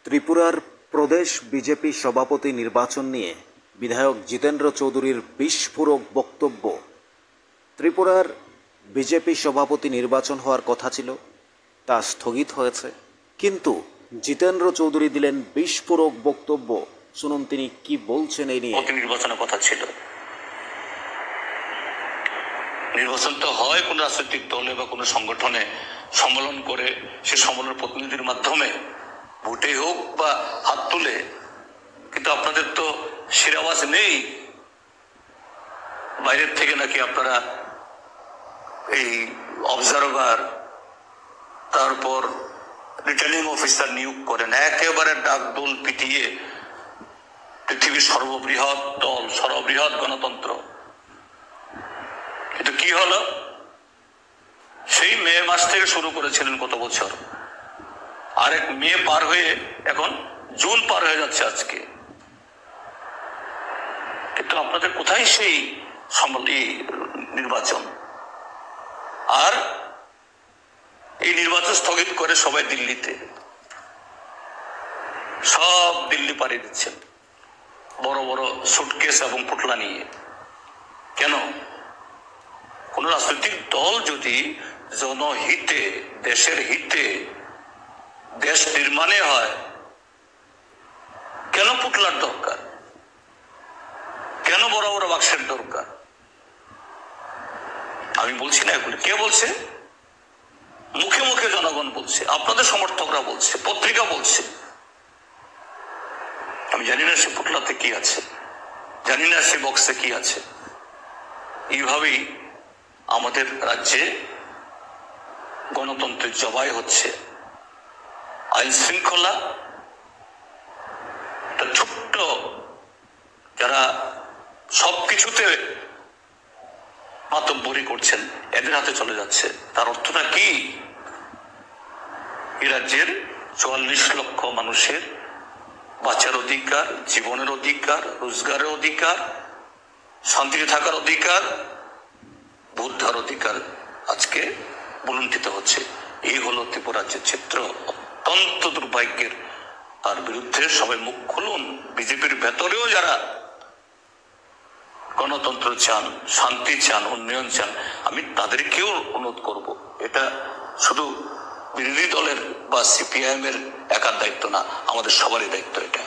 ত্রিপুরার প্রদেশ বিজেপি সভাপতি নির্বাচন নিয়ে বিধায়ক জিতেন্দ্র চৌধুরীর বিস্ফোরক বক্তব্য। ত্রিপুরার বিজেপি সভাপতি নির্বাচন হওয়ার কথা ছিল, তা স্থগিত হয়েছে, কিন্তু জিতেন্দ্র চৌধুরী দিলেন বিস্ফোরক বক্তব্য। শুনুন তিনি কি বলছেন এই নিয়ে। নির্বাচনের কথা ছিল, নির্বাচন তো হয় কোন রাজনৈতিক দলে বা কোনো সংগঠনে সম্মেলন করে, সে সম্মেলনের প্রতিনিধির মাধ্যমে ভোটে হোক বা হাত তুলে, কিন্তু আপনাদের তো শিরাওয়াজ নেই। বাইরের থেকে নাকি আপনারা এই অবজারভার, তারপর রিটার্নিং অফিসার নিয়োগ করেন, একেবারে ডাকদোল পিটিয়ে পৃথিবীর সর্ববৃহৎ দল, সর্ববৃহৎ গণতন্ত্র। কিন্তু কি হলো, সেই মে মাস থেকে শুরু করেছিলেন গত বছর, আরেক মে পার হয়ে এখন জুন পার হয়ে যাচ্ছে আজকে, কিন্তু আপনাদের কোথায় সেই নির্বাচন? আর এই নির্বাচন স্থগিত করে সবাই দিল্লিতে, সব দিল্লি পাড়িয়ে দিচ্ছেন বড় বড় সুটকেস এবং পুটলা নিয়ে। কেন? কোন রাজনৈতিক দল যদি জনহিতে, দেশের হিতে, দেশ নির্মাণে হয়, কেন পুটলার দরকার? কেন বড় বড় বাক্সের দরকার? আমি বলছি না এগুলো, কে বলছে? মুখে মুখে জনগণ বলছে, আপনাদের সমর্থকরা বলছে, পত্রিকা বলছে। আমি জানি না সে পুটলাতে কি আছে, জানি না সে বক্সে কি আছে। এইভাবেই আমাদের রাজ্যে গণতন্ত্রের জবাই হচ্ছে। আইন শৃঙ্খলা ছোট্ট যারা সবকিছুতে মাতব্বরি করছেন, এদের হাতে চলে যাচ্ছে। তার অর্থটা কি? এই রাজ্যের ৪৪ লক্ষ মানুষের বাঁচার অধিকার, জীবনের অধিকার, রোজগারের অধিকার, শান্তিতে থাকার অধিকার, বুদ্ধার অধিকার আজকে বলুণ্ঠিত হচ্ছে। এই হলো ত্রিপুরা রাজ্যের চিত্র, অত্যন্ত দুর্ভাগ্যের। তার বিরুদ্ধে সবাই মুখ খুলুন। বিজেপির ভেতরেও যারা গণতন্ত্র চান, শান্তি চান, উন্নয়ন চান, আমি তাদেরকেও অনুরোধ করব, এটা শুধু বিরোধী দলের বা সিপিআইএম এর একার দায়িত্ব না, আমাদের সবারই দায়িত্ব এটা।